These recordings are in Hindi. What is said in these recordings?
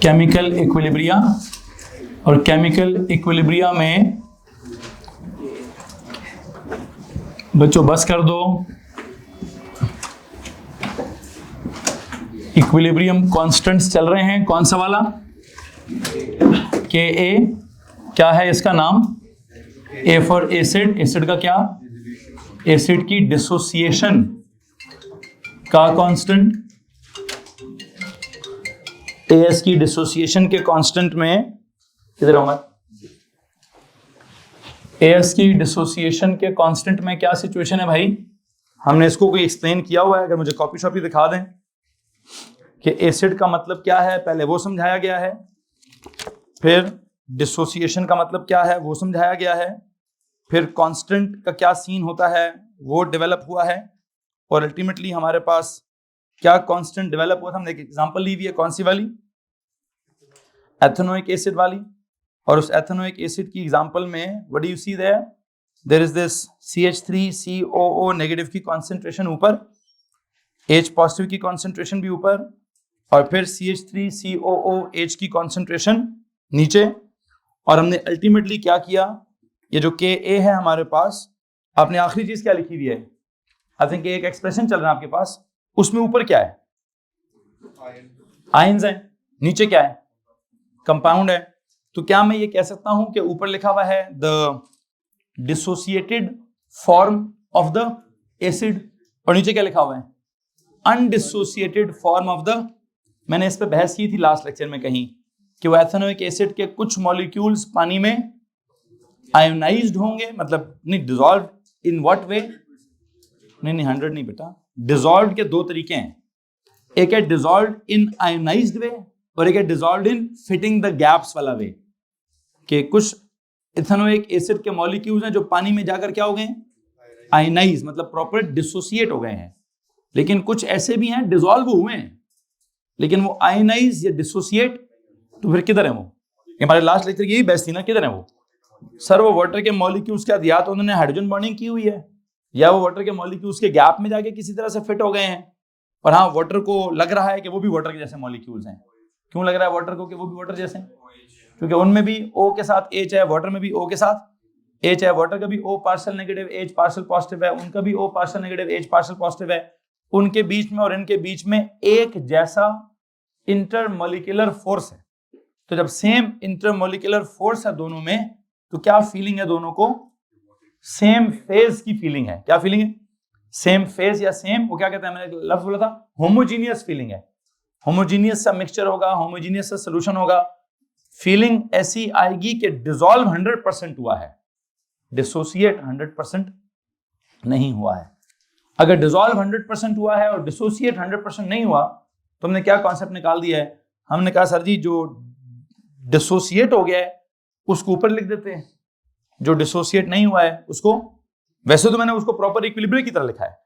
केमिकल इक्विलिब्रिया, और केमिकल इक्विलिब्रिया में बच्चों बस कर दो, इक्विलिब्रियम कांस्टेंट्स चल रहे हैं। कौन सा वाला? के ए, क्या है इसका नाम? A for acid. एसिड का क्या? एसिड की डिसोसिएशन का कांस्टेंट। एस की डिसोसिएशन के कांस्टेंट में किधर होगा? एस की डिसोसिएशन के कांस्टेंट में क्या सिचुएशन है भाई? हमने इसको कोई एक्सप्लेन किया हुआ है? अगर मुझे कॉपी शॉपी दिखा दें कि एसिड का मतलब क्या है, पहले वो समझाया गया है, फिर डिसोसिएशन का मतलब क्या है वो समझाया गया है, फिर कांस्टेंट का क्या सीन होता है वो डेवलप हुआ है, और अल्टीमेटली हमारे पास क्या कांस्टेंट डेवलप हुआ था। हमने एक एग्जांपल ली हुई है, कौन सी वाली? एथेनोइक एसिड वाली। और उस एथेनोइक एसिड की एग्जांपल में what do you see there? There is this CH3COO negative की कॉन्सेंट्रेशन ऊपर, H पॉजिटिव की कॉन्सेंट्रेशन भी ऊपर, और फिर CH3COOH की कॉन्सेंट्रेशन नीचे। और हमने अल्टीमेटली क्या किया, ये जो Ka है हमारे पास, आपने आखिरी चीज क्या लिखी हुई है? आई थिंक एक एक्सप्रेशन चल रहा है आपके पास, उसमें ऊपर क्या है? आयंस है, नीचे क्या है? कंपाउंड है। तो क्या मैं ये कह सकता हूं कि ऊपर लिखा हुआ है the dissociated form of the acid, और नीचे क्या लिखा हुआ है? Undissociated form of the. मैंने इस पे बहस की थी लास्ट लेक्चर में कहीं कि वो एथेनोइक एसिड के कुछ मॉलिक्यूल्स पानी में आयोनाइज्ड होंगे, मतलब नहीं डिसॉल्व इन व्हाट वे? नहीं 100 नहीं बेटा, डिसॉल्व के दो तरीके हैं, एक है डिसॉल्व इन आयोनाइज्ड वे और एक है dissolve in fitting the gaps वाला वे। कि कुछ इथेनोइक एसिड के मॉलिक्यूल्स हैं जो पानी में जाकर क्या हो गए? आयोनाइज, मतलब प्रॉपर डिसोसिएट हो गए हैं। लेकिन कुछ ऐसे भी हैं डिसॉल्व हुए हैं लेकिन वो आयोनाइज या डिसोसिएट, तो फिर किधर है वो? हमारे लास्ट लेक्चर की यही बहस थी ना, किधर है वो? सर वो वाटर के मॉलिक्यूल्स क्या, या तो उन्होंने हाइड्रोजन बॉन्डिंग की हुई है या वो वाटर के मॉलिक्यूल्स के गैप में जाके किसी तरह से फिट हो गए हैं। और हाँ, वाटर को लग रहा है कि वो भी वाटर के जैसे मॉलिक्यूल्स हैं। क्यों लग रहा है वाटर को कि वो भी वाटर जैसे? क्योंकि उनमें भी O के साथ H है, वाटर में भी O के साथ H है, वाटर का भी O partial negative H partial positive है, उनका भी O partial negative H partial positive है। उनके बीच में और इनके बीच में एक जैसा इंटरमॉलिक्यूलर फोर्स है। तो जब सेम इंटरमॉलिक्यूलर फोर्स है दोनों में, तो क्या फीलिंग है दोनों को? सेम फेज की फीलिंग है। क्या फीलिंग है? सेम फेज या सेम, वो क्या कहते हैं, मैंने लफ्ज बोला था, होमोजीनियस फीलिंग है। होमोजीनियस सा मिक्सचर होगा, होमोजीनियस सा सोल्यूशन होगा। फीलिंग ऐसी आएगी कि डिसॉल्व 100% हुआ है, डिसोसिएट 100% नहीं हुआ है। अगर डिसॉल्व 100% हुआ है और डिसोसिएट 100% नहीं हुआ, तो हमने क्या कॉन्सेप्ट निकाल दिया है? हमने कहा सर जी जो डिसोसिएट हो गया है उसको ऊपर लिख देते हैं, जो डिसोसिएट नहीं हुआ है उसको, वैसे तो मैंने उसको प्रॉपर इक्विलिब्रिया की तरह लिखा है।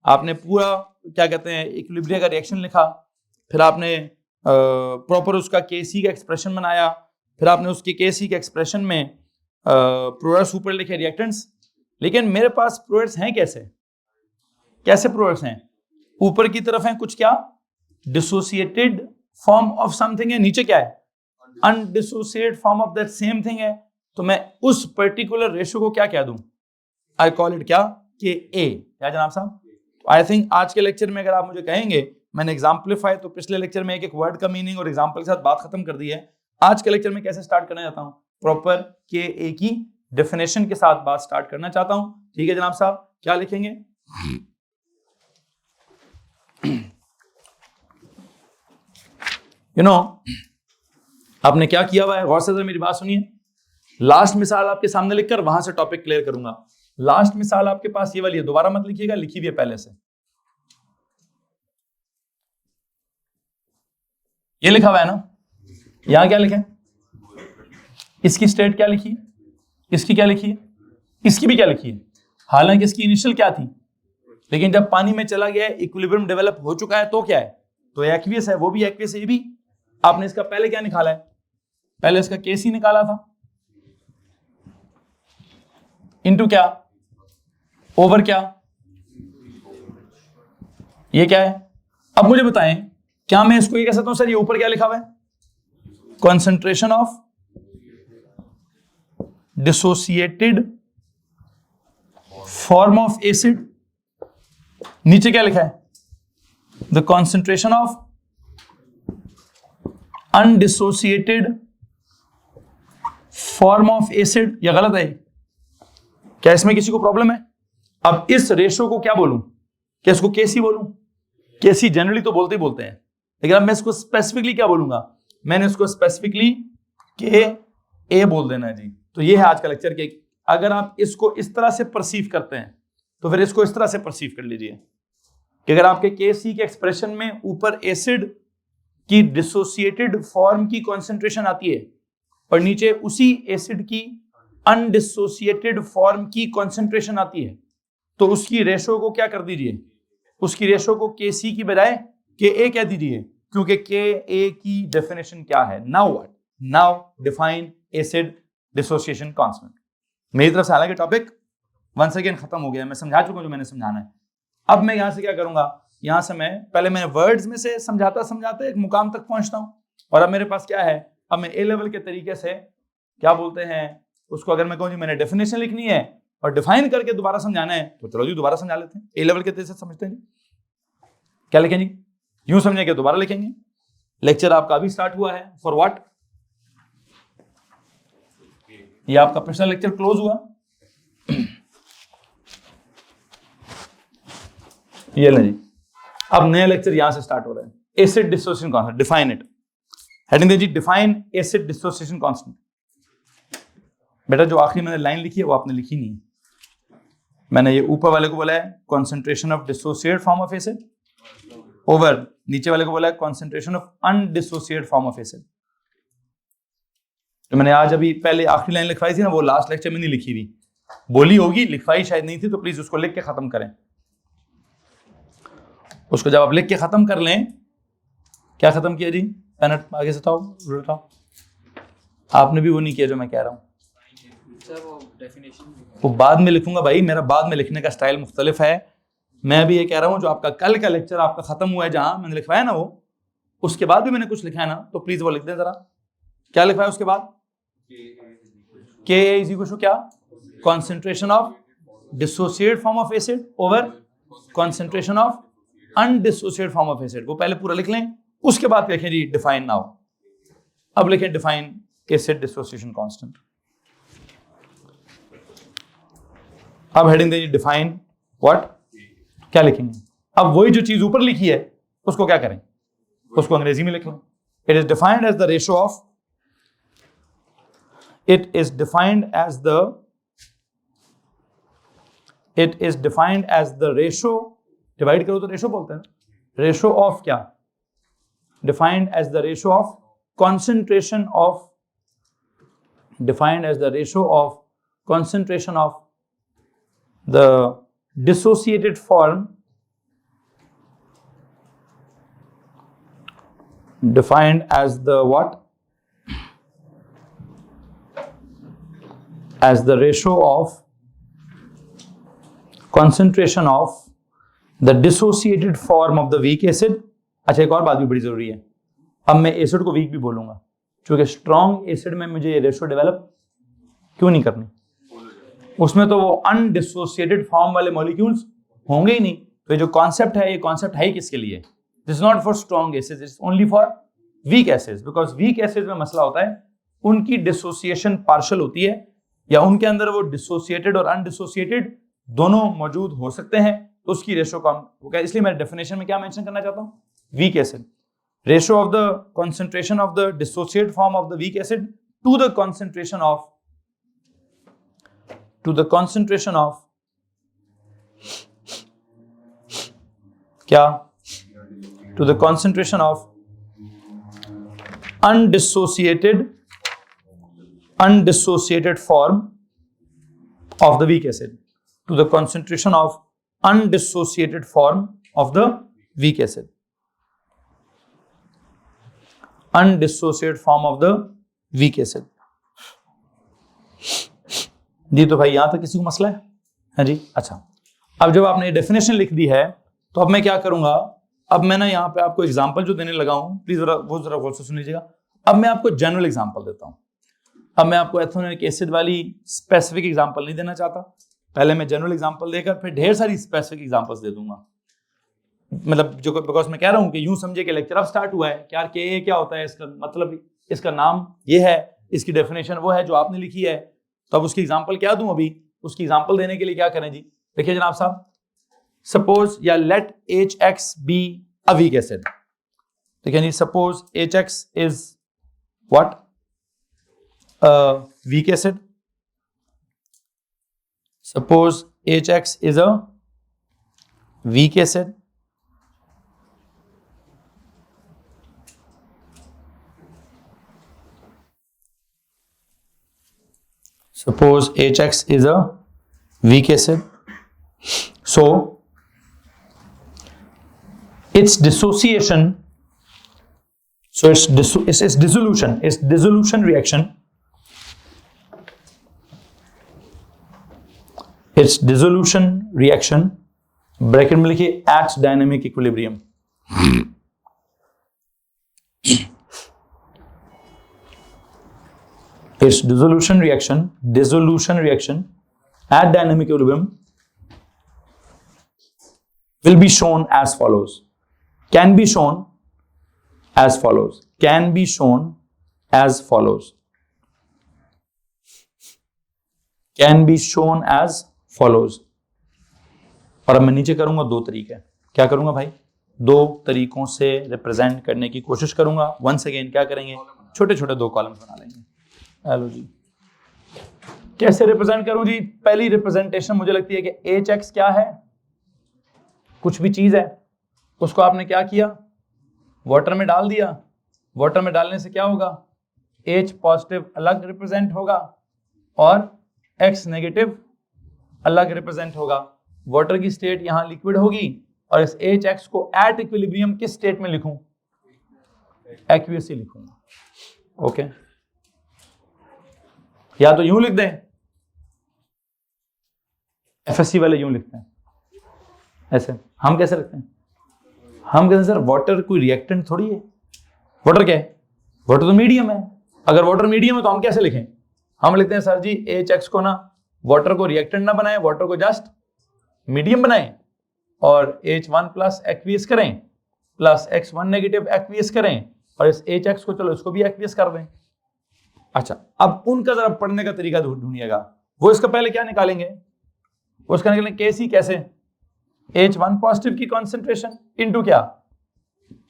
आपने पूरा क्या कहते हैं इक्विलिब्रिया का रिएक्शन लिखा, फिर आपने प्रॉपर उसका केसी का एक्सप्रेशन बनाया, फिर आपने उसके केसी के एक्सप्रेशन में प्रोडक्ट्स ऊपर लिखे, रिएक्टेंट्स। लेकिन मेरे पास प्रोडक्ट्स हैं कैसे? कैसे प्रोडक्ट्स हैं? ऊपर की तरफ हैं कुछ क्या डिसोसिएटेड फॉर्म ऑफ समथिंग है, नीचे क्या है undissociated form of that same thing है। तो मैं उस पर्टिकुलर रेशियो को क्या कह दूं? आई कॉल इट क्या के ए। क्या जनाब साहब? आई थिंक आज के लेक्चर में अगर आप मुझे कहेंगे, मैंने एग्जाम्पलीफाई तो पिछले लेक्चर में एक एक वर्ड का मीनिंग और एग्जाम्पल के साथ बात खत्म कर दी है। आज के लेक्चर में कैसे स्टार्ट करना चाहता हूं? प्रॉपर के ए की डेफिनेशन के साथ बात स्टार्ट करना चाहता हूं। ठीक है जनाब साहब, क्या लिखेंगे? आपने क्या किया हुआ है, गौर से मेरी बात सुनिए। लास्ट मिसाल आपके सामने लिखकर वहां से टॉपिक क्लियर करूंगा। लास्ट मिसाल आपके पास ये वाली है, दोबारा मत लिखिएगा, लिखी हुई है पहले से। ये लिखा हुआ है ना, यहां क्या लिखे? इसकी स्टेट क्या लिखी है, इसकी क्या लिखी है, इसकी भी क्या लिखी है। हालांकि इसकी इनिशियल क्या थी, लेकिन जब पानी में चला गया है, इक्विलिब्रियम डेवलप हो चुका है, तो क्या है? तो एक्वियस है, वो भी एक्वियस है, ये भी। आपने इसका पहले क्या निकाला है? पहले इसका केसी निकाला था, इनटू क्या, ओवर क्या, ये क्या है? अब मुझे बताएं, क्या मैं इसको ये कह सकता हूं सर ये ऊपर क्या लिखा हुआ है? concentration of dissociated form of acid, नीचे क्या लिखा है, the concentration of undissociated form of acid, या गलत है? क्या इसमें किसी को प्रॉब्लम है? अब इस रेशो को क्या बोलूं, क्या इसको केसी बोलूं? केसी जनरली तो बोलते ही बोलते हैं, लेकिन अब मैं इसको स्पेसिफिकली क्या बोलूंगा, मैंने इसको स्पेसिफिकली के ए बोल देना है जी। तो ये है आज का लेक्चर के, अगर आप इसको इस तरह से परसीव करते हैं तो फिर इसको इस तरह से परसीव कर लीजिए कि अगर आपके के सी के एक्सप्रेशन में ऊपर एसिड की डिसोसिएटेड फॉर्म की कॉन्सेंट्रेशन आती है और नीचे उसी एसिड की अनडिसोसिएटेड फॉर्म की कॉन्सेंट्रेशन आती है, तो उसकी रेशो को क्या कर दीजिए, उसकी रेशो को के सी की बजाय के ए कह दीजिए, क्योंकि के ए की डेफिनेशन क्या है? Now what, now define acid dissociation constant. मेरी तरफ से हालांकि टॉपिक वंस अगेन खत्म हो गया, मैं समझा चुका हूं जो मैंने समझाना है। अब मैं यहां से क्या करूंगा, यहां से मैं पहले मैंने वर्ड्स में से समझाता समझाता एक मुकाम तक पहुंचता हूं, और अब मेरे पास क्या है, अब मैं ए लेवल के तरीके से क्या बोलते हैं उसको, अगर मैं कहूँ जी मैंने डेफिनेशन लिखनी है और डिफाइन करके दोबारा समझाना है, तो चलो जी दोबारा समझा लेते हैं। ए लेवल के तरीके से समझते हैं जी, क्या लिखें जी, यूं समझेंगे दोबारा लिखेंगे। लेक्चर आपका अभी स्टार्ट हुआ है, फॉर व्हाट, ये आपका पिछला लेक्चर क्लोज हुआ, ये ले जी, अब नया लेक्चर यहां से स्टार्ट हो रहा है। Acid dissociation constant, define it. Heading दे जी, डिफाइन एसिड डिसोसिएशन कांस्टेंट। बेटा जो आखिरी मैंने लाइन लिखी है वो आपने लिखी नहीं है, मैंने ये ऊपर वाले को बोला है concentration of dissociated form of acid, over नीचे वाले को बोला है concentration of undissociated form of acid. तो मैंने आज अभी पहले आखिरी लाइन लिखवाई थी ना, वो लास्ट लेक्चर में नहीं लिखी थी, बोली होगी, लिखवाई शायद नहीं थी, तो प्लीज उसको लिख के खत्म करें। उसको जब आप लिख के खत्म कर लें, क्या खत्म किया जी, पेन आगे से उठाओ, आपने भी वो नहीं किया जो मैं कह रहा हूं, वो बाद में लिखूंगा भाई, मेरा बाद में लिखने का स्टाइल मुख्तलिफ है। मैं भी ये कह रहा हूं जो आपका कल का लेक्चर आपका खत्म हुआ है, जहां मैंने लिखवाया ना, वो उसके बाद भी मैंने कुछ लिखा है ना, तो प्लीज वो लिख दें जरा, क्या लिखवाया उसके बाद, के इज इक्वल टू क्या, concentration of dissociated form of acid over concentration of undissociated form of acid. वो पहले पूरा लिख लें, उसके बाद लिखें जी डिफाइन नाउ। अब लिखें डिफाइन एसिड डिसोसिएशन कांस्टेंट। अब हेडिंग दीजिए डिफाइन व्हाट, क्या लिखेंगे, अब वही जो चीज ऊपर लिखी है उसको क्या करें, उसको अंग्रेजी में लिख लें। It is defined as the ratio of, it is defined as the ratio, divide करो तो रेशो बोलते हैं, रेशो ऑफ क्या, defined as the ratio of concentration of, defined as the ratio of concentration of the dissociated form, defined as the what, as the ratio of concentration of the dissociated form of the weak acid। अच्छा एक और बात भी बड़ी जरूरी है, अब मैं एसिड को वीक भी बोलूंगा, क्योंकि स्ट्रॉन्ग एसिड में मुझे रेशो डेवलप क्यों नहीं करनी, उसमें तो वो अनडिसोसिएटेड फॉर्म वाले मॉलिक्यूल्स होंगे ही नहीं। तो जो कॉन्सेप्ट है, ये कॉन्सेप्ट है ही किसके लिए, this is not for strong acids, it's only for weak acids, because weak acid में मसला होता है उनकी डिसोसिएशन पार्शियल होती है, या उनके अंदर वो डिसोसिएटेड और अनडिसोसिएटेड दोनों मौजूद हो सकते हैं, तो उसकी रेशो कम। इसलिए मैं डेफिनेशन में क्या मेंशन करना चाहता हूं, weak acid, ratio of the concentration of the dissociated form of the weak acid to the concentration of क्या, to the concentration of undissociated form of the weak acid, to the concentration of undissociated form of the weak acid, undissociated form of the weak acid। जी तो भाई यहां तक किसी को मसला है जी? अच्छा, अब जब आपने डेफिनेशन लिख दी है, तो अब मैं क्या करूंगा, अब मैं ना यहाँ पे आपको एग्जांपल जो देने लगा हूं, प्लीज जरा गौर से सुन लीजिएगा। अब मैं आपको जनरल एग्जांपल देता हूं। अब मैं आपको एथेनोइक एसिड वाली स्पेसिफिक एग्जांपल नहीं देना चाहता, पहले मैं जनरल एग्जांपल देकर फिर ढेर सारी स्पेसिफिक एग्जांपल्स दे दूंगा। मतलब जो बिकॉज मैं कह रहा हूं कि यूं समझे कि लेक्चर अब स्टार्ट हुआ है कि यार के क्या होता है, इसका मतलब इसका नाम ये है, इसकी डेफिनेशन वो है जो आपने लिखी है, तो अब उसकी एग्जांपल क्या दूं? अभी उसकी एग्जांपल देने के लिए क्या करें जी, देखिए जनाब साहब, सपोज या let HX be a weak acid. देखिए जी, suppose HX is what? Weak acid. Suppose HX is a weak acid. Suppose HX is a weak acid. So its dissociation, so its dissolution reaction, bracket में लिखिए at dynamic equilibrium. its dissolution reaction at dynamic equilibrium will be shown as follows, can be shown as follows, और अब मैं नीचे करूंगा दो तरीके। क्या करूंगा भाई? दो तरीकों से रिप्रेजेंट करने की कोशिश करूंगा। वंस अगेन क्या करेंगे? छोटे छोटे दो कॉलम्स बना लेंगे। हेलो जी, कैसे रिप्रेजेंट करूं जी? पहली रिप्रेजेंटेशन मुझे लगती है कि HX क्या है? कुछ भी चीज है, उसको आपने क्या किया? वाटर में डाल दिया। वाटर में डालने से क्या होगा? H पॉजिटिव अलग रिप्रेजेंट होगा और X नेगेटिव अलग रिप्रेजेंट होगा। वाटर की स्टेट यहां लिक्विड होगी और इस HX को एट इक्विलिब्रियम किस स्टेट में लिखूं? एक्वियस लिखूंगा। ओके, या तो यूं लिख दें, FSC वाले यूं लिखते हैं ऐसे। हम कैसे लिखते हैं? हम कहते हैं सर वाटर कोई रिएक्टेंट थोड़ी है। वाटर क्या है? वाटर तो मीडियम है। अगर वाटर मीडियम है तो हम कैसे लिखें? हम लिखते हैं सर जी HX को ना वाटर को रिएक्टेंट ना बनाएं, वाटर को जस्ट मीडियम बनाएं और H1 प्लस एक्वियस करें प्लस X1 नेगेटिव एक्वियस करें और इस HX को चलो इसको भी एक्वियस कर दें। अच्छा, अब उनका जरा पढ़ने का तरीका ढूंढिएगा। वो इसका पहले क्या निकालेंगे? वो इसका निकालेंगे KC कैसे? H1 पॉजिटिव की कॉन्सेंट्रेशन इनटू क्या?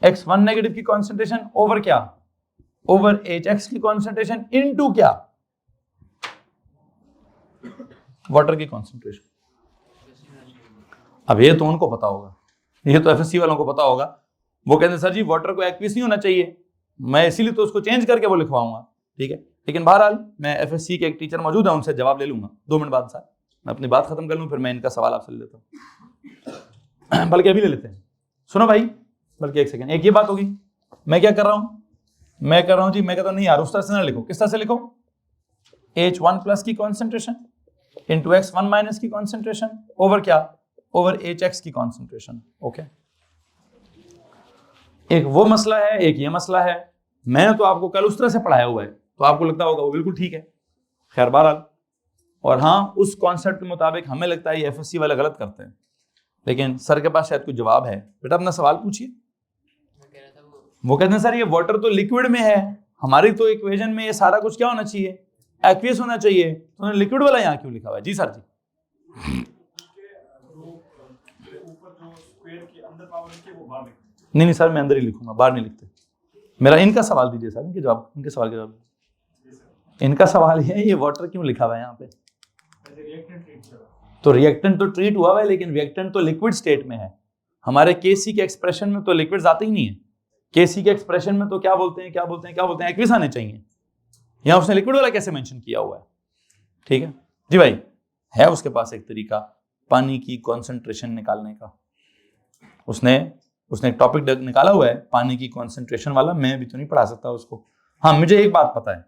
X1 नेगेटिव की कॉन्सेंट्रेशन ओवर क्या? ओवर HX की कॉन्सेंट्रेशन इनटू क्या? वाटर की कॉन्सेंट्रेशन। अब ये तो उनको पता होगा, ये तो FSC वालों को पता होगा। वो कहते हैं सर जी वाटर को एक्वियस नहीं होना चाहिए, मैं इसीलिए तो उसको चेंज करके वो लिखवाऊंगा। ठीक है, लेकिन बहरहाल मैं FSC के एक टीचर मौजूद है, उनसे जवाब ले लूंगा 2 मिनट बाद। सर मैं अपनी बात खत्म कर लूं, फिर मैं इनका सवाल आपसे ले लेता हूं। बल्कि अभी ले लेते हैं, सुनो भाई, बल्कि एक सेकेंड। एक ये बात होगी, मैं क्या कर रहा हूं? मैं कर रहा हूं जी, मैं कहता हूं नहीं यार उस तरह से ना लिखो। किस तरह से लिखो? H1 प्लस की कॉन्सेंट्रेशन इंटू X1 माइनस की कॉन्सेंट्रेशन ओवर क्या? ओवर HX की कॉन्सेंट्रेशन। ओके, एक वो मसला है, एक ये मसला है। मैंने तो आपको कल उस तरह से पढ़ाया हुआ है, तो आपको लगता होगा वो बिल्कुल ठीक है। खैर बहरहाल, और हाँ, उस कॉन्सेप्ट के मुताबिक हमें लगता है ये FSC वाले गलत करते हैं, लेकिन सर के पास शायद कोई जवाब है। बेटा अपना सवाल पूछिए। वो कहते हैं सर ये वाटर तो लिक्विड में है, हमारी तो इक्वेशन में ये सारा कुछ क्या होना चाहिए? एक्वियस होना चाहिए, तो उन्होंने लिक्विड वाला यहाँ क्यों लिखा हुआ है? जी सर जी। नहीं सर, मैं अंदर ही लिखूंगा, बाहर नहीं लिखते। मेरा इनका सवाल दीजिए सर, इनके जवाब, इनके सवाल के जवाब। इनका सवाल ये वाटर क्यों लिखा हुआ है यहाँ पे? तो रिएक्टेंट तो ट्रीट हुआ है, लेकिन रिएक्टेंट तो लिक्विड स्टेट में है। हमारे KC के एक्सप्रेशन में तो लिक्विड्स आते ही नहीं है। KC के एक्सप्रेशन में तो क्या बोलते हैं एक्वियस आने चाहिए। यहाँ उसने लिक्विड वाला कैसे मेंशन किया हुआ है? ठीक है जी भाई, है उसके पास एक तरीका पानी की कॉन्सेंट्रेशन निकालने का। उसने एक टॉपिक निकाला हुआ है पानी की कॉन्सेंट्रेशन वाला, मैं भी तो नहीं पढ़ा सकता उसको। हाँ, मुझे एक बात पता है,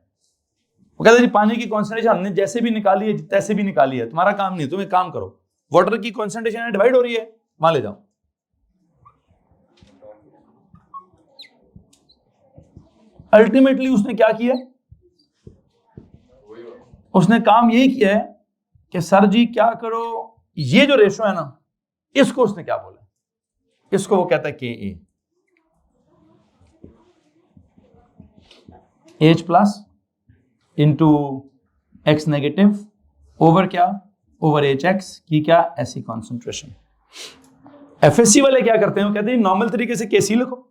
वो कहता है जी पानी की कॉन्सेंट्रेशन हमने जैसे भी निकाली है, तैसे भी निकाली है, तुम्हारा काम नहीं है, तुम एक काम करो, वाटर की कॉन्सेंट्रेशन डिवाइड हो रही है, वहां ले जाओ। अल्टीमेटली उसने क्या किया, उसने काम यही किया है कि सर जी क्या करो, ये जो रेशो है ना, इसको उसने क्या बोला, इसको वो कहता है K A, H plus into X negative over क्या, ओवर एच एक्स की क्या, ऐसी कॉन्सेंट्रेशन। एफएससी वाले क्या करते हैं, वो कहते हैं नॉर्मल तरीके से केसी लिखो,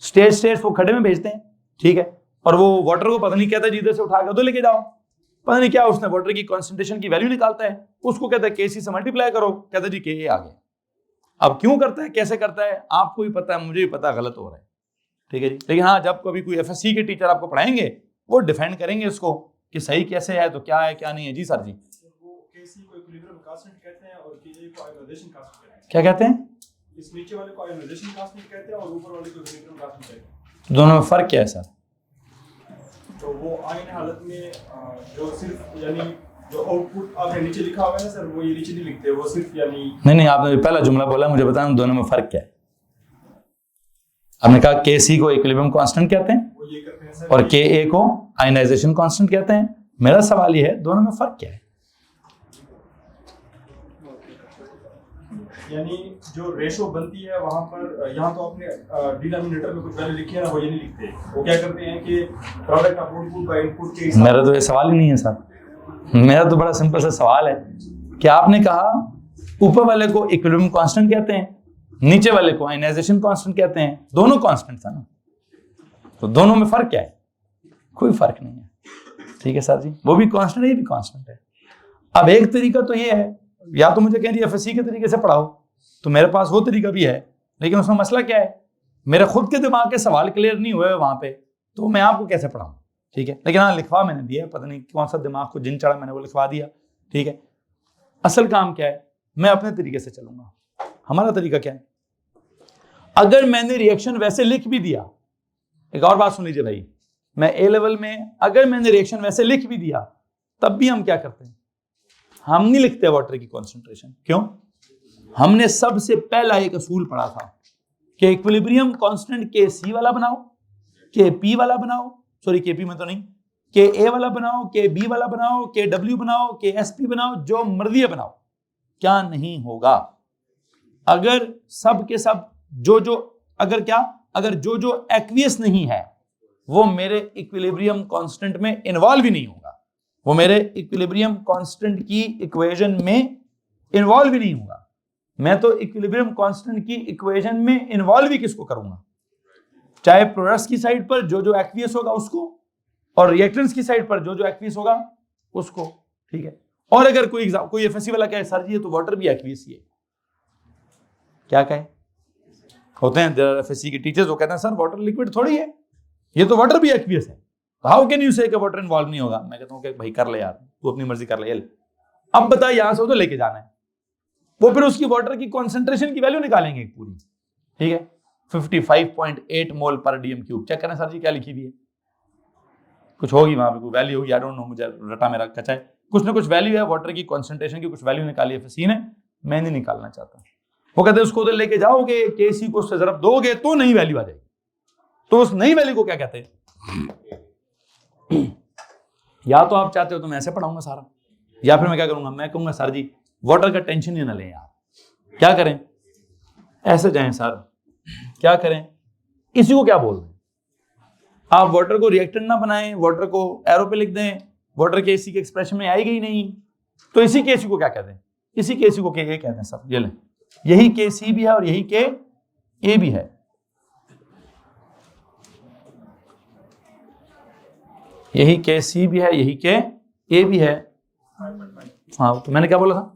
स्टेज वो खड़े में भेजते हैं, ठीक है, और वो वाटर को पता नहीं कहता जिधर से उठा के उधर लेके जाओ, पता नहीं क्या उसने वाटर की कॉन्सेंट्रेशन की वैल्यू निकालता है, उसको कहता है केसी से मल्टीप्लाई करो, कहता है जी के ए आ गया। अब क्यों करता है, कैसे करता है, आपको भी पता है, मुझे भी पता, गलत हो रहा है, ठीक है जी। लेकिन हाँ, जब कभी कोई एफएससी के टीचर आपको पढ़ाएंगे वो डिफेंड करेंगे इसको कि सही कैसे है, तो क्या है क्या नहीं है। जी सर जी, क्या कहते हैं, इस नीचे वाले को आयोनाइजेशन कांस्टेंट कहते हैं और ऊपर वाले को इक्विलिब्रियम कांस्टेंट कहते हैं। दोनों में फर्क क्या है सर? तो वो आयन हालत में जो सिर्फ यानी जो आउटपुट आपने नीचे लिखा हुआ है ना सर, वो ये नीचे नहीं लिखते, वो सिर्फ यानी नहीं, आपने पहला जुमला बोला, मुझे बताना दोनों में फर्क क्या है। आपने कहा के सी को इक्विलिब्रियम कांस्टेंट कहते हैं, वो ये करते हैं सर, और के ए को आयनाइजेशन कांस्टेंट कहते हैं। मेरा सवाल ये है, दोनों में फर्क क्या है? यानी जो रेशो बनती है वहां पर, यहाँ तो आपने डिनोमिनेटर में कुछ वैल्यू लिखी है ना, वो ये नहीं लिखते, वो क्या करते हैं कि product of output by input के हिसाब। मेरा तो ये सवाल ही नहीं है सर, मेरा तो बड़ा सिंपल सा सवाल है कि आपने कहा ऊपर वाले को इक्विलिब्रियम कांस्टेंट कहते हैं, नीचे वाले को आयनाइजेशन कांस्टेंट कहते हैं, दोनों कांस्टेंट था ना, तो दोनों में फर्क क्या है? कोई फर्क नहीं है, ठीक है सर जी, वो भी कांस्टेंट है, ये भी कांस्टेंट है। अब एक तरीका तो ये है, या तो मुझे कह रही एफएससी के तरीके से पढ़ाओ, तो मेरे पास वो तरीका भी है, लेकिन उसमें मसला क्या है, मेरे खुद के दिमाग के सवाल क्लियर नहीं हुए वहां पे, तो मैं आपको कैसे पढ़ाऊं, ठीक है। लेकिन हाँ, लिखवा मैंने दिया, पता नहीं कौन सा दिमाग को जिन चढ़ा, मैंने वो लिखवा दिया, ठीक है। असल काम क्या है, मैं अपने तरीके से चलूंगा। हमारा तरीका क्या है, अगर मैंने रिएक्शन वैसे लिख भी दिया, एक और बात सुन लीजिए भाई, मैं ए लेवल में अगर मैंने रिएक्शन वैसे लिख भी दिया, तब भी हम क्या करते हैं, हम नहीं लिखते वाटर की कॉन्सेंट्रेशन। क्यों? हमने सबसे पहला एक असूल पढ़ा था कि इक्विलिब्रियम कांस्टेंट के सी वाला बनाओ, के पी वाला बनाओ, सॉरी के पी में तो नहीं, के ए वाला बनाओ, के बी वाला बनाओ, के डब्ल्यू बनाओ, के एस पी बनाओ, जो मर्जी बनाओ, क्या नहीं होगा अगर सब के सब अगर जो एक्वियस नहीं है वो मेरे इक्विलिब्रियम कांस्टेंट में इन्वॉल्व ही नहीं होगा, वो मेरे इक्विलिब्रियम कांस्टेंट की इक्वेशन में इन्वॉल्व ही नहीं होगा। मैं तो इक्विलिब्रियम कांस्टेंट की इक्वेशन में इन्वॉल्व ही किसको करूंगा, चाहे प्रोडक्ट्स की साइड पर जो एक्वियस होगा उसको, और रिएक्टेंट्स की साइड पर जो एक्वियस होगा उसको, ठीक है। और अगर कोई एफएससी वाला कहे सर जी ये तो वाटर भी एक्वियस ही है, क्या कहे, होते हैं एफएससी के टीचर्स, वो कहते हैं सर वाटर लिक्विड थोड़ी है, ये तो वाटर भी एक्वियस है, हाउ कैन यू से कि वाटर इन्वॉल्व नहीं होगा। मैं कहता हूं कि भाई कर ले यार, तू अपनी मर्जी कर ले, अब बता यहां से तो लेके जाना है, वो फिर उसकी वाटर की कॉन्सेंट्रेशन की वैल्यू निकालेंगे पूरी, ठीक है, 55.8 मोल पर डीएम क्यूब। चेक करें सर जी क्या लिखी हुई है, कुछ होगी वहां पे, कोई वैल्यू होगी, आई डोंट नो, मुझे रटा मेरा कच्चा है, कुछ ना कुछ वैल्यू है वाटर की कॉन्सेंट्रेशन की, कुछ वैल्यू निकाली है एफएससी ने, मैं नहीं निकालना चाहता। वो कहते हैं उसको उधर लेके जाओगे, केसी को उससे जरूरत दोगे तो नई वैल्यू आ जाएगी, तो उस नई वैल्यू को क्या कहते हैं, या तो आप चाहते हो तो मैं ऐसे पढ़ाऊंगा सारा, या फिर मैं क्या करूंगा, मैं कहूंगा सर जी वाटर का टेंशन ही ना लें यार, क्या करें, ऐसे जाएं सर, क्या करें, इसी को क्या बोल रहे हैं आप, वाटर को रिएक्टेंट ना बनाएं, वाटर को एरो पे लिख दें, वाटर के इसी के एक्सप्रेशन में आएगी ही नहीं, तो इसी केसी को क्या कहते हैं, इसी केसी को के ए कहते हैं सर, ये लें, यही के सी भी है और यही के ए भी है, यही के सी भी है, यही के ए भी है। हाँ तो मैंने क्या बोला था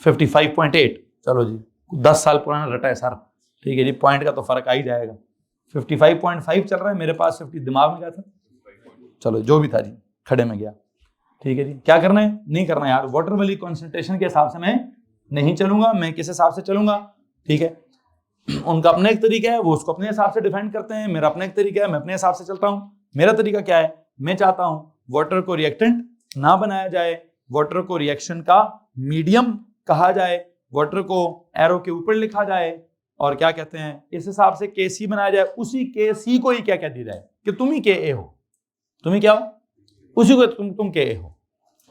55.8, चलो जी 10 साल पुराना रटा है सर, ठीक है जी, पॉइंट का तो फर्क आ ही जाएगा, 55.5 चल रहा है मेरे पास, 50 दिमाग में क्या था, चलो जो भी था जी खड़े में गया, ठीक है जी। क्या करना है, नहीं करना यार, वाटर वाली कॉन्सेंट्रेशन के हिसाब से मैं नहीं चलूंगा, मैं किस हिसाब से चलूंगा, ठीक है, उनका अपना एक तरीका है, वो उसको अपने हिसाब से डिफाइन करते हैं, मेरा अपना एक तरीका है, मैं अपने हिसाब से चलता हूं। मेरा तरीका क्या है, मैं चाहता हूं वाटर को रिएक्टेंट ना बनाया जाए, वाटर को रिएक्शन का मीडियम कहा जाए, वाटर को एरो के ऊपर लिखा जाए, और क्या कहते हैं इस हिसाब से केसी बनाया जाए, उसी केसी को ही क्या कह दिया जाए, कि तुम ही के ए हो, तुम ही क्या हो, उसी को तुम के ए हो।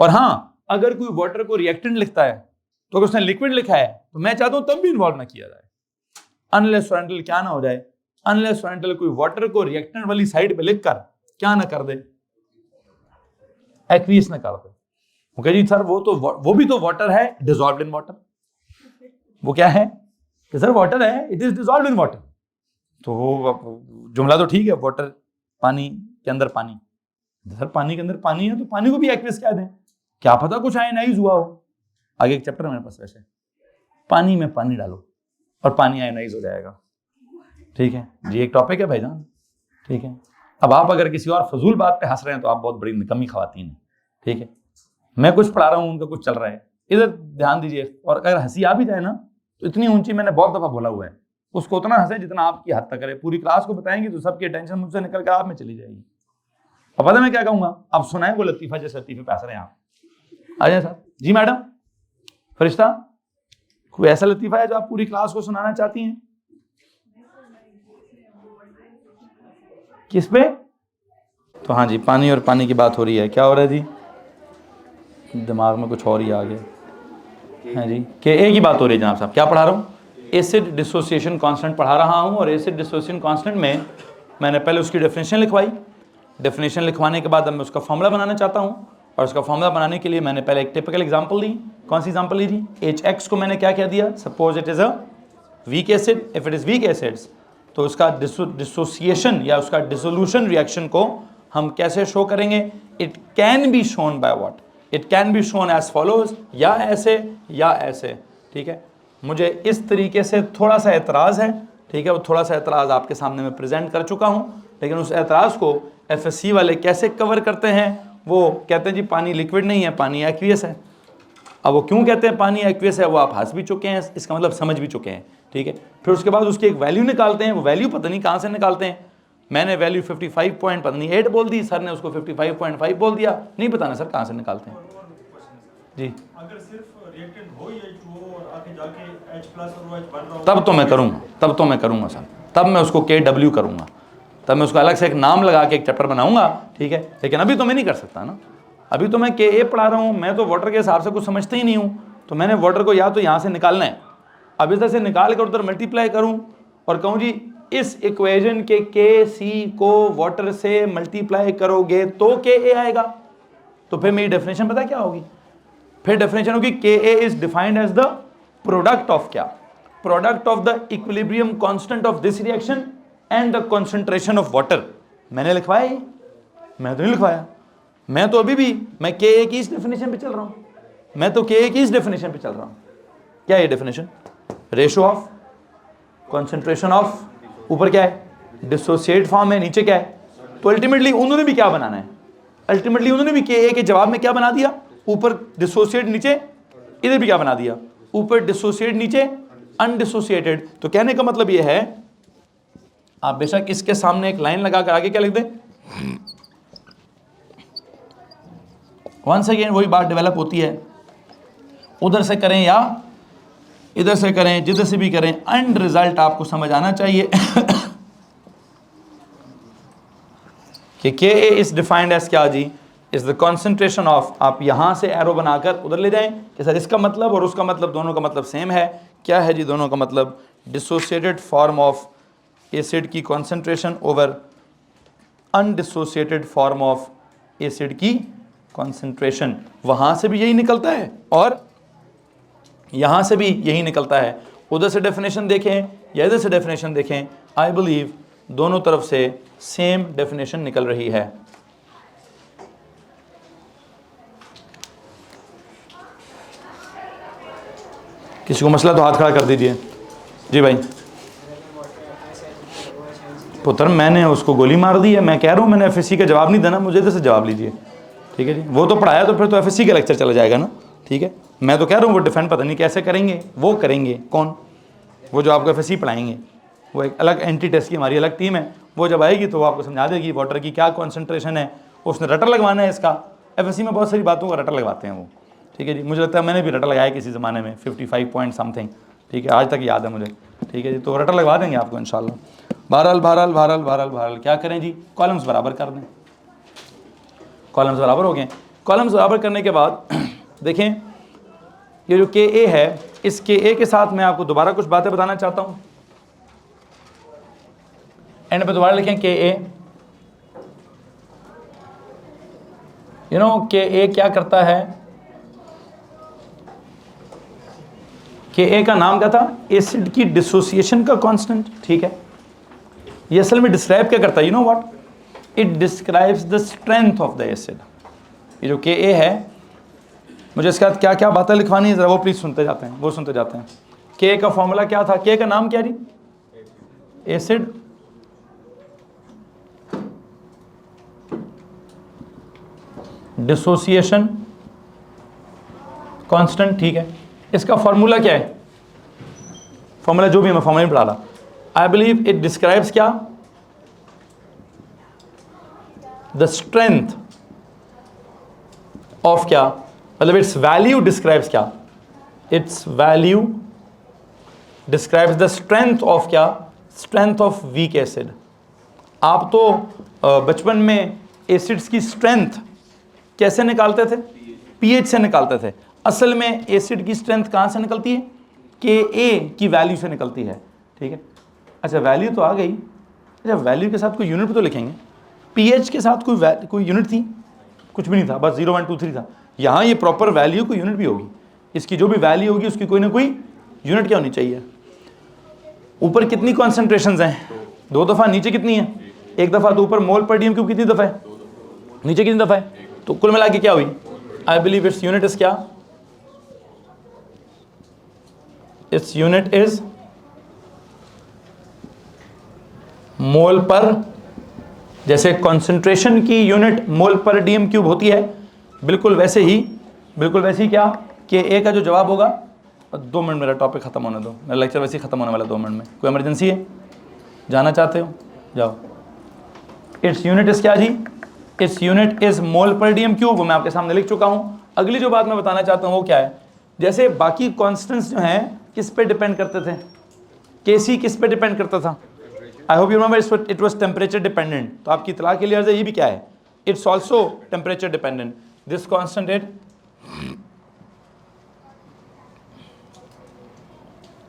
और हाँ, अगर कोई वाटर को रिएक्टेंट लिखता है तो अगर उसने लिक्विड लिखा है तो मैं चाहता हूं तब भी इन्वॉल्व ना किया जाए, अनलेस और अनटिल क्या ना हो जाए, अनलेस और अनटिल कोई वाटर को रिएक्टेंट वाली साइड पे लिखकर क्या ना कर दे, एक्वियस ना कर दे। ओके जी सर, वो भी तो वाटर है, डिसॉल्व्ड इन वाटर। वो क्या है कि सर वाटर है, it is dissolved in water. तो वो जुमला तो ठीक है, वाटर पानी के अंदर पानी, सर पानी के अंदर पानी है तो पानी को भी एक्वियस क्या दें, क्या पता कुछ आयनाइज हुआ हो। आगे एक चैप्टर मेरे पास वैसे, पानी में पानी डालो और पानी आयनाइज हो जाएगा। ठीक है जी, एक टॉपिक है भाईजान। ठीक है, अब आप अगर किसी और फजूल बात पे हंस रहे हैं तो आप बहुत बड़ी निकम्मी खवातीन हैं। ठीक है, मैं कुछ पढ़ा रहा हूँ, उनका कुछ चल रहा है, इधर ध्यान दीजिए। और अगर हंसी आ भी जाए ना तो इतनी ऊंची, मैंने बहुत दफा बोला हुआ है, उसको उतना हंसे जितना आपकी हद तक करे। पूरी क्लास को बताएंगे तो सबकी अटेंशन मुझसे निकल कर आप में चली जाएगी। और पता मैं क्या कहूंगा, आप सुनाए वो लतीफा जैसे लतीफे पे हंस रहे हैं आप। आ जाए सर। जी मैडम फरिश्ता, कोई ऐसा लतीफा है जो आप पूरी क्लास को सुनाना चाहती हैं? किस पे? तो हाँ जी, पानी और पानी की बात हो रही है। क्या हो रहा है जी? दिमाग में कुछ और ही आ गया। हाँ जी, के ए की बात हो रही है जनाब साहब। क्या पढ़ा रहा हूँ? एसिड डिसोसिएशन कांस्टेंट पढ़ा रहा हूँ। और एसिड डिसोसिएशन कांस्टेंट में मैंने पहले उसकी डेफिनेशन लिखवाई। डेफिनेशन लिखवाने के बाद अब मैं उसका फॉर्मूला बनाना चाहता हूँ। और उसका फॉर्मूला बनाने के लिए मैंने पहले एक टिपिकल एग्जांपल दी। कौन सी एग्जांपल ली थी? HX को मैंने क्या क्या दिया? Suppose it is a weak acid. If it is weak acids तो उसका डिसोसिएशन या उसका डिसोल्यूशन रिएक्शन को हम कैसे शो करेंगे? It can be shown by what? It can be shown as follows, या ऐसे या ऐसे। ठीक है, मुझे इस तरीके से थोड़ा सा एतराज़ है। ठीक है, वो थोड़ा सा एतराज़ आपके सामने मैं प्रेजेंट कर चुका हूँ। लेकिन उस एतराज़ को FSC वाले कैसे कवर करते हैं? वो कहते हैं जी पानी लिक्विड नहीं है, पानी एक्वियस है। अब वो क्यों कहते हैं पानी एक्वियस है, वो आप हंस भी चुके हैं, इसका मतलब समझ भी चुके हैं। ठीक है, फिर उसके बाद उसकी एक वैल्यू निकालते हैं। वो वैल्यू पता नहीं कहाँ से निकालते हैं। मैंने वैल्यू 55.8 बोल दी, सर ने उसको 55.5 बोल दिया। नहीं बताना सर कहाँ से निकालते हैं जी। अगर सिर्फ रिएक्टेंट हो ही H2O और आगे जाके H+ और OH बन रहा हो तब तो मैं करूँगा सर, तब मैं उसको KW करूँगा, तब मैं उसको अलग से एक नाम लगा के एक चैप्टर बनाऊंगा। ठीक है, लेकिन अभी तो मैं नहीं कर सकता ना। अभी तो मैं KA पढ़ा रहा हूँ, मैं तो वाटर के हिसाब से कुछ समझता ही नहीं हूँ। तो मैंने वाटर को या तो यहाँ से निकालना है, अब इधर से निकाल कर उधर मल्टीप्लाई करूँ और कहूँ जी इस इक्वेशन के KC को वाटर से मल्टीप्लाई करोगे तो KA आएगा। तो फिर मेरी डेफिनेशन पता क्या होगी? फिर डेफिनेशन होगी KA is defined as the product of क्या? Product of the equilibrium constant of this reaction and the concentration of water. मैंने लिखवाया ही? मैं तो नहीं लिखवाया। मैं तो अभी भी मैं KA की इस डेफिनेशन पे चल रहा हूँ। मैं तो KA की इस डेफिनेशन पे चल रहा हूँ। क्या ये definition? Ratio of, concentration of, ऊपर क्या है? डिसोसिएट फॉर्म है, नीचे क्या है? तो अल्टीमेटली उन्होंने भी क्या बनाना है? अल्टीमेटली उन्होंने भी KA के जवाब में क्या बना दिया? ऊपर डिसोसिएट, नीचे इधर भी क्या बना दिया? ऊपर डिसोसिएट, नीचे अनडिसोसिएटेड। तो कहने का मतलब ये है, आप बेशक इसके सामने एक लाइन लगा कर आगे क्या लिख दें, वंस अगेन वही बात डेवलप होती है। उधर से करें या इधर से करें, जिधर से भी करें, एंड रिजल्ट आपको समझ आना चाहिए कि KA इज डिफाइंड एज क्या जी? इज द कंसंट्रेशन ऑफ, आप यहां से एरो बनाकर उधर ले जाएं कि सर इसका मतलब और उसका मतलब दोनों का मतलब सेम है। क्या है जी दोनों का मतलब? डिसोसिएटेड फॉर्म ऑफ एसिड की concentration over undissociated form of acid की कॉन्सेंट्रेशन। वहां से भी यही निकलता है और यहां से भी यही निकलता है। उधर से डेफिनेशन देखें या इधर से डेफिनेशन देखें, आई बिलीव दोनों तरफ से सेम डेफिनेशन निकल रही है। किसी को मसला तो हाथ खड़ा कर दीजिए। जी भाई पुत्र, मैंने उसको गोली मार दी है। मैं कह रहा हूँ मैंने FSC का जवाब नहीं देना, मुझे इधर से जवाब लीजिए। ठीक है जी, वो तो पढ़ाया तो फिर तो FSC का लेक्चर चला जाएगा ना। ठीक है, मैं तो कह रहा हूँ वो डिफेंड पता नहीं कैसे करेंगे। वो करेंगे कौन? वो जो आपको FSC पढ़ाएंगे, वो एक अलग एंटी टेस्ट की हमारी अलग टीम है। वो जब आएगी तो वो आपको समझा देगी वाटर की क्या कॉन्सेंट्रेशन है। उसने रटर लगवाना है इसका। FSC में बहुत सारी बातों का रटर लगवाते हैं वो। ठीक है जी, मुझे लगता है मैंने भी रटर लगाया किसी ज़माने में 55 पॉइंट समथिंग। ठीक है, आज तक याद है मुझे। ठीक है जी, तो रटर लगवा देंगे आपको इंशाल्लाह। बहरहाल क्या करें जी, कॉलम्स बराबर कर दें। कॉलम्स बराबर हो गए। कॉलम्स बराबर करने के बाद देखें ये जो के ए है, इस के ए के साथ मैं आपको दोबारा कुछ बातें बताना चाहता हूं। एंड पे दोबारा लिखें के ए। के ए क्या करता है, के ए का नाम क्या था, एसिड की डिसोसिएशन का कांस्टेंट, ठीक है। ये असल में डिस्क्राइब क्या करता है, what, it describes the strength of the acid. ये जो के ए है, मुझे इसके बाद क्या क्या बातें लिखवानी है जरा वो प्लीज सुनते जाते हैं। के ए का फॉर्मूला क्या था, के का नाम क्या जी, एसिड डिसोसिएशन कांस्टेंट, ठीक है। इसका फॉर्मूला क्या है, फॉर्मूला जो भी मैं फॉर्मूला नहीं पढ़ा रहा, आई बिलीव इट डिस्क्राइब्स क्या, द स्ट्रेंथ ऑफ क्या, मतलब इट्स वैल्यू डिस्क्राइब्स क्या, it's value describes the strength of क्या, स्ट्रेंथ ऑफ वीक एसिड। आप तो बचपन में एसिड्स की स्ट्रेंथ कैसे निकालते थे, पीएच से निकालते थे। असल में एसिड की स्ट्रेंथ कहां से निकलती है, के ए की वैल्यू से निकलती है, ठीक है। अच्छा वैल्यू तो आ गई, अच्छा वैल्यू के साथ कोई यूनिट भी तो लिखेंगे। पीएच के साथ कोई यूनिट थी, कुछ भी नहीं था, बस 0 1 2 3 था। यहाँ ये प्रॉपर वैल्यू कोई यूनिट भी होगी, इसकी जो भी वैल्यू होगी उसकी कोई ना कोई यूनिट क्या होनी चाहिए। ऊपर कितनी कॉन्सेंट्रेशंस हैं, 2 दफ़ा, नीचे कितनी है, 1 दफ़ा। तो ऊपर मोल पर डीएम क्यूब कितनी दफ़ा है, नीचे कितनी दफ़ा है, तो कुल मिला के क्या हुई, I believe its unit is क्या, इट्स यूनिट इज मोल पर, जैसे कंसंट्रेशन की यूनिट मोल पर डीएम क्यूब होती है, बिल्कुल वैसे ही क्या कि ए का जो जवाब होगा, 2 मिनट मेरा टॉपिक खत्म होने दो, मेरा लेक्चर वैसे ही खत्म होने वाला 2 मिनट में। कोई इमरजेंसी है, जाना चाहते हो जाओ। इट्स यूनिट इज क्या जी, इट्स यूनिट इज मोल पर डीएम क्यूब, मैं आपके सामने लिख चुका हूं। अगली जो बात मैं बताना चाहता हूं वो क्या है, जैसे बाकी कॉन्स्टेंट्स जो हैं किस पे डिपेंड करते थे, केसी किस पे डिपेंड करता था, I hope you remember it was temperature dependent. तो आपकी इतला के लिए ये भी क्या है, it's also temperature dependent. This constant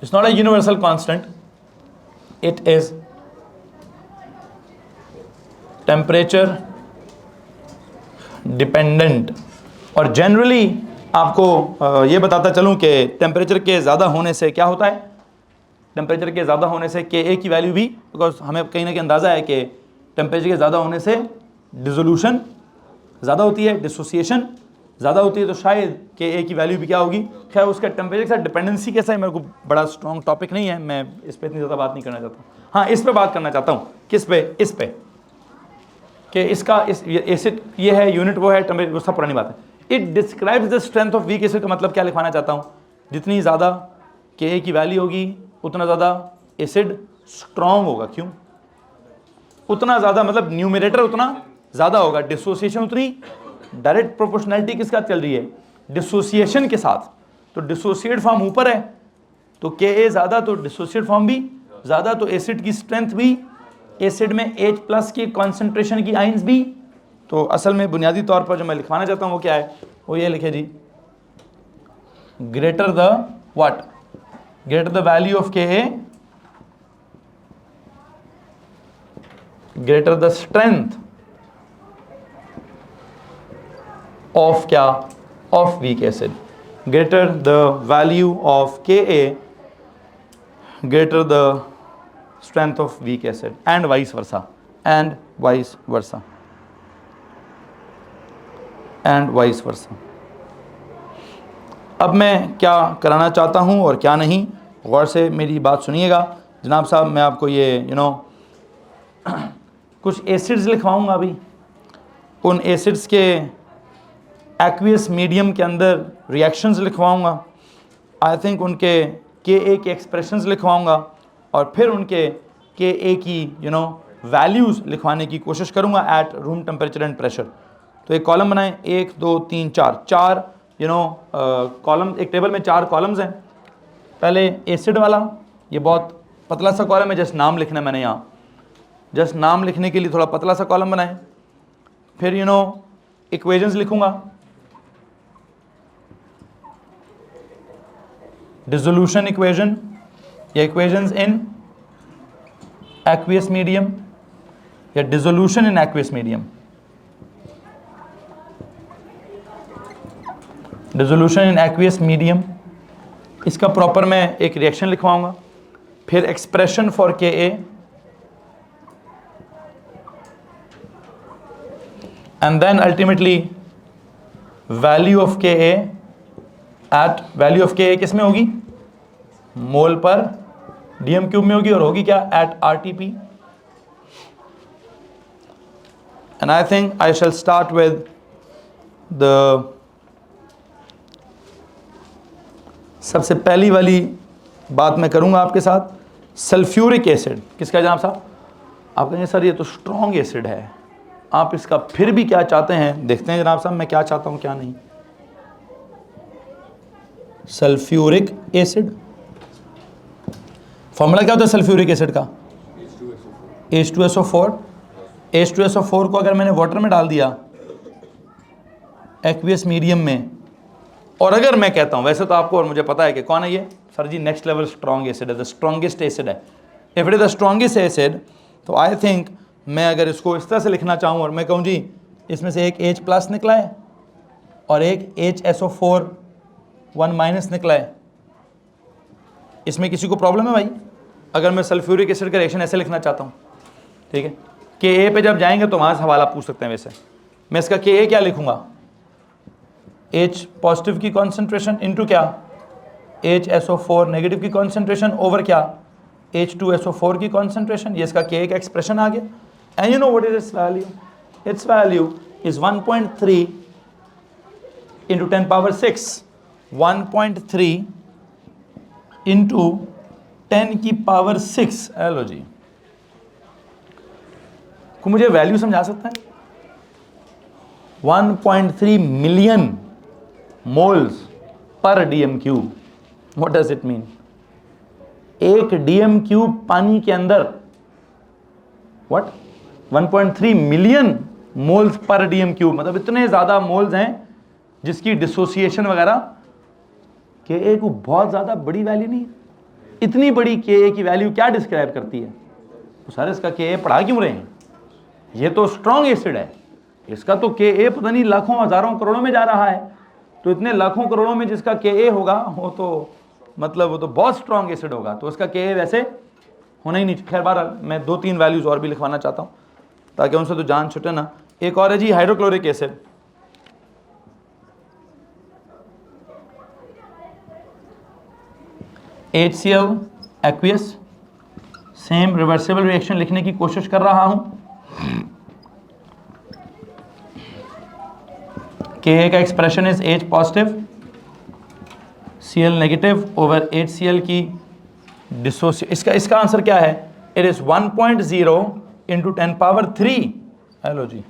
it's not a universal constant, it is temperature dependent. और जनरली आपको ये बताता चलूं कि टेम्परेचर के ज़्यादा होने से क्या होता है, टेम्परेचर के ज़्यादा होने से के ए की वैल्यू भी, बिकॉज हमें कहीं ना कहीं अंदाज़ा है कि टेम्परेचर के ज़्यादा होने से डिसोल्यूशन ज़्यादा होती है, डिसोसिएशन ज़्यादा होती है, तो शायद के ए की वैल्यू भी क्या होगी। खैर उसका टेम्परेचर के साथ डिपेंडेंसी कैसा है मेरे को बड़ा स्ट्रॉन्ग टॉपिक नहीं है, मैं इस पर इतनी ज़्यादा बात नहीं करना चाहता। हाँ इस पर बात करना चाहता हूँ, किस पे, इस पे कि इसका एसिड ये है, यूनिट वो है, टेम्परेचर वो सब पुरानी बात है। It describes the strength of weak acid का मतलब क्या लिखवाना चाहता हूँ, जितनी ज़्यादा के ए की वैल्यू होगी उतना ज़्यादा एसिड स्ट्रॉन्ग होगा। क्यों उतना ज़्यादा, मतलब न्यूमरेटर उतना ज़्यादा होगा, डिसोसिएशन उतनी, डायरेक्ट प्रोपोर्शनैलिटी किस साथ चल रही है, डिसोसिएशन के साथ। तो डिसोसिएट फॉर्म ऊपर है तो के ए ज़्यादा, तो डिसोसिएट फॉर्म भी ज़्यादा, तो एसिड की स्ट्रेंथ भी, एसिड में H+ की कॉन्सेंट्रेशन की आइंस भी। तो असल में बुनियादी तौर पर जो मैं लिखवाना चाहता हूँ वो क्या है, वो ये लिखे जी, greater the what, greater the value of K A, greater the strength of क्या, of weak acid, greater the value of K A, greater the strength of weak acid, and vice versa, and vice versa, and vice versa। अब मैं क्या कराना चाहता हूँ और क्या नहीं, गौर से मेरी बात सुनिएगा जनाब साहब। मैं आपको ये कुछ एसिड्स लिखवाऊंगा अभी, उन एसिड्स के एक्वियस मीडियम के अंदर रिएक्शंस लिखवाऊंगा, आई थिंक उनके के ए के एक्सप्रेशंस लिखवाऊंगा, और फिर उनके के ए की वैल्यूज़ लिखवाने की कोशिश करूंगा at room temperature and pressure. तो एक कॉलम बनाएं, 1 2 3 4 कॉलम, एक टेबल में 4 कॉलम्स हैं। पहले एसिड वाला, ये बहुत पतला सा कॉलम है, जस्ट नाम लिखना है मैंने यहाँ, जस्ट नाम लिखने के लिए थोड़ा पतला सा कॉलम बनाएं। फिर इक्वेशंस लिखूंगा, डिसोल्यूशन इक्वेशन या इक्वेशंस इन एक्वियस मीडियम या dissolution in aqueous medium, dissolution in aqueous medium, इसका प्रॉपर मैं एक रिएक्शन लिखवाऊंगा। फिर expression for K A and then ultimately value of K A eight, value of K ए किस में होगी, मोल पर डीएम क्यूब में होगी, और होगी क्या, at RTP. And I think I shall start with the सबसे पहली वाली बात मैं करूंगा आपके साथ, सल्फ्यूरिक एसिड। किसका जनाब साहब, आप कहेंगे सर ये तो स्ट्रॉन्ग एसिड है, आप इसका फिर भी क्या चाहते हैं, देखते हैं जनाब साहब मैं क्या चाहता हूं क्या नहीं। सल्फ्यूरिक एसिड, फॉर्मूला क्या होता है सल्फ्यूरिक एसिड का, H2SO4। H2SO4 को अगर मैंने वाटर में डाल दिया एक्वियस मीडियम में, और अगर मैं कहता हूं, वैसे तो आपको और मुझे पता है कि कौन है ये, सर जी नेक्स्ट लेवल स्ट्रॉन्ग एसिड है, द स्ट्रॉन्गेस्ट एसिड है। If it is the strongest acid, तो आई थिंक मैं अगर इसको इस तरह से लिखना चाहूं और मैं कहूं जी इसमें से एक H+ निकला है और एक HSO4 1- निकला है, इसमें किसी को प्रॉब्लम है भाई? अगर मैं सल्फ्यूरिक एसिड का रिएक्शन ऐसे लिखना चाहता हूं, ठीक है, के ए पे जब जाएंगे तो वहां से सवाल आप पूछ सकते हैं। वैसे मैं इसका के ए क्या लिखूंगा, H पॉजिटिव की कॉन्सेंट्रेशन इनटू क्या, HSO4 नेगेटिव की कॉन्सेंट्रेशन ओवर क्या, H2SO4 की कॉन्सेंट्रेशन। ये इसका के का एक्सप्रेशन आ गया। And you know what is its value, its value is 1.3 into 10⁻6, 1.3 into 10⁻6। Hello जी, को मुझे वैल्यू समझा सकता है? 1.3 मिलियन मोल्स पर DM cube. What does it mean? एक डीएम क्यूब पानी के अंदर व्हाट 1.3 मिलियन मोल्स पर डीएम क्यूब, मतलब इतने ज्यादा मोल्स हैं जिसकी डिसोसिएशन वगैरह के ए को बहुत ज्यादा बड़ी वैल्यू नहीं है। इतनी बड़ी के ए की वैल्यू क्या डिस्क्राइब करती है? तो सर इसका के ए पढ़ा क्यों रहे हैं? ये तो स्ट्रॉन्ग एसिड है, इसका तो के ए पता नहीं लाखों हजारों करोड़ों में जा रहा है। तो इतने लाखों करोड़ों में जिसका के ए होगा वो तो मतलब वो तो बहुत स्ट्रॉन्ग एसिड होगा, तो उसका के ए वैसे होना ही नहीं। खैर बहरहाल मैं 2-3 वैल्यूज और भी लिखवाना चाहता हूँ ताकि उनसे तो जान छुटे ना। एक और है जी hydrochloric acid. HCl aqueous, same reversible reaction लिखने की कोशिश कर रहा हूं। Ka का expression is H positive Cl negative over HCl की डिसोसिएशन। इसका आंसर क्या है? It is 1.0 into 10⁻3। Hello ji,